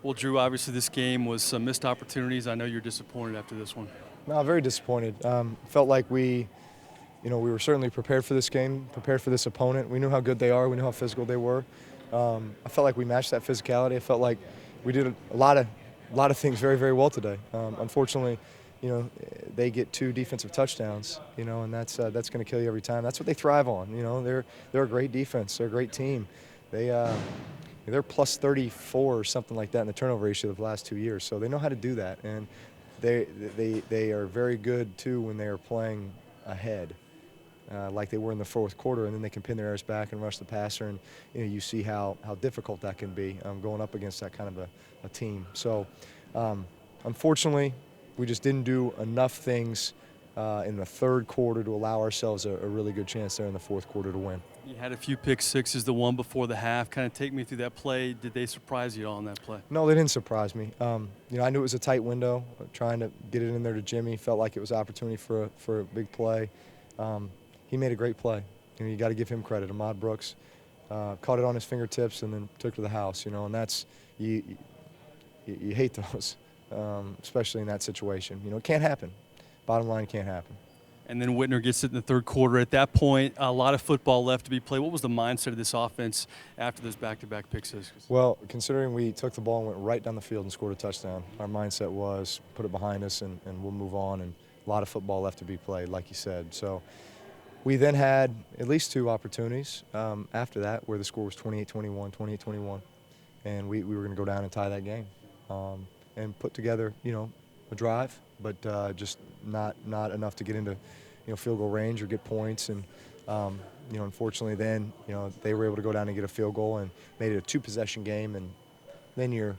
Well, Drew, obviously this game was some missed opportunities. I know you're disappointed after this one. No, very disappointed. Felt like we were certainly prepared for this game, prepared for this opponent. We knew how good they are. We knew how physical they were. I felt like we matched that physicality. I felt like we did a lot of things very, very well today. Unfortunately, they get 2 defensive touchdowns, and that's going to kill you every time. That's what they thrive on. They're a great defense. They're a great team. They're plus 34 or something like that in the turnover ratio of the last 2 years. So they know how to do that, and they are very good too when they are playing ahead. Like they were in the fourth quarter, and then they can pin their errors back and rush the passer, and you see how difficult that can be going up against that kind of a team. So unfortunately, we just didn't do enough things in the third quarter to allow ourselves a really good chance there in the fourth quarter to win. You had a few pick sixes, the one before the half. Kind of take me through that play. Did they surprise you at all on that play? No, they didn't surprise me. I knew it was a tight window, trying to get it in there to Jimmy. Felt like it was an opportunity for a big play. He made a great play. You got to give him credit. Ahmad Brooks caught it on his fingertips and then took it to the house. And that's you hate those, especially in that situation. It can't happen. Bottom line, it can't happen. And then Whitner gets it in the third quarter. At that point, a lot of football left to be played. What was the mindset of this offense after those back-to-back pick sixes? Well, considering we took the ball and went right down the field and scored a touchdown, our mindset was put it behind us and we'll move on. And a lot of football left to be played, like you said. So we then had at least 2 opportunities after that where the score was 28-21, 28-21. And we were going to go down and tie that game and put together, a drive, but just not enough to get into field goal range or get points. And unfortunately then they were able to go down and get a field goal and made it a 2-possession game. And then your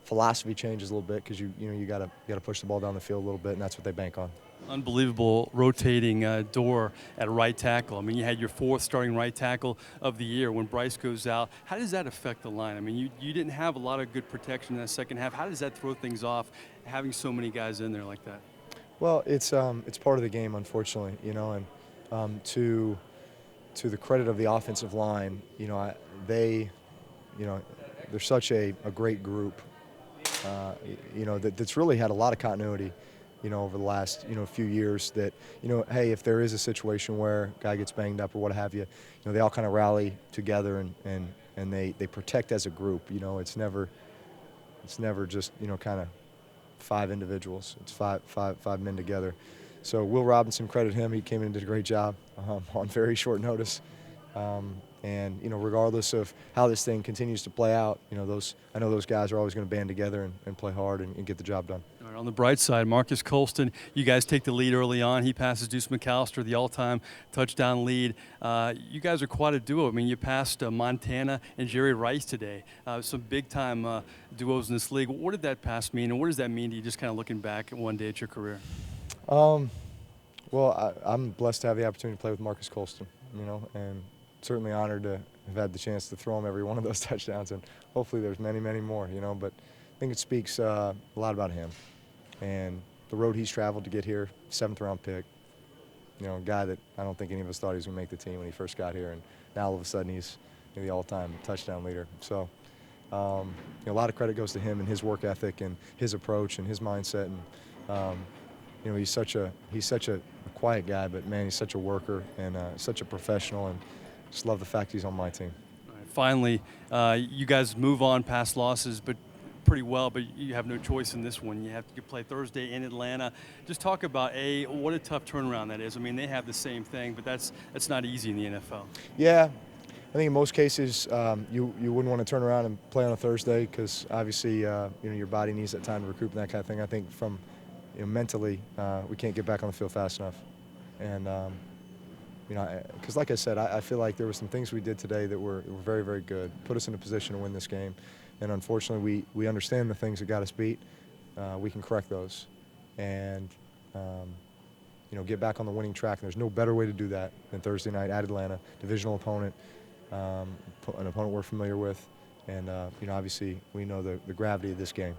philosophy changes a little bit because you got to push the ball down the field a little bit, and that's what they bank on. Unbelievable rotating door at right tackle. I mean, you had your 4th starting right tackle of the year when Bryce goes out. How does that affect the line? I mean, you didn't have a lot of good protection in that second half. How does that throw things off, having so many guys in there like that? Well, it's part of the game, unfortunately, and to the credit of the offensive line, they're such a great group, that's really had a lot of continuity, over the last, few years that, hey, if there is a situation where a guy gets banged up or what have you, they all kind of rally together and they protect as a group. It's never just, kind of 5 individuals. It's five men together. So Will Robinson, credit him. He came in and did a great job on very short notice. And regardless of how this thing continues to play out, I know those guys are always going to band together and play hard and get the job done. All right, on the bright side, Marcus Colston, you guys take the lead early on. He passes Deuce McAllister, the all-time touchdown lead. You guys are quite a duo. I mean, you passed Montana and Jerry Rice today. Some big-time duos in this league. What did that pass mean, and what does that mean to you just kind of looking back one day at your career? Well, I'm blessed to have the opportunity to play with Marcus Colston, and certainly honored to have had the chance to throw him every one of those touchdowns, and hopefully there's many, many more, but I think it speaks a lot about him and the road he's traveled to get here, 7th-round pick, a guy that I don't think any of us thought he was going to make the team when he first got here, and now all of a sudden he's the all-time touchdown leader. So a lot of credit goes to him and his work ethic and his approach and his mindset, and he's such a quiet guy, but man, he's such a worker and such a professional, and just love the fact he's on my team. All right, finally, you guys move on past losses, but pretty well, but you have no choice in this one. You have to play Thursday in Atlanta. Just talk about what a tough turnaround that is. I mean, they have the same thing, but that's not easy in the NFL. Yeah, I think in most cases you wouldn't want to turn around and play on a Thursday because obviously your body needs that time to recoup and that kind of thing. I think from mentally we can't get back on the field fast enough, and because like I said, I feel like there were some things we did today that were very, very good, put us in a position to win this game. And unfortunately, we understand the things that got us beat. We can correct those and, get back on the winning track. And there's no better way to do that than Thursday night at Atlanta, divisional opponent, an opponent we're familiar with. And, obviously we know the gravity of this game.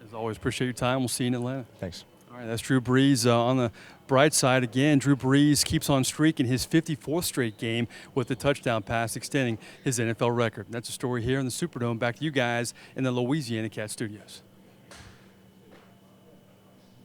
As always, appreciate your time. We'll see you in Atlanta. Thanks. All right, that's Drew Brees. On the bright side, again, Drew Brees keeps on streaking his 54th straight game with the touchdown pass, extending his NFL record. That's a story here in the Superdome. Back to you guys in the Louisiana Cat Studios.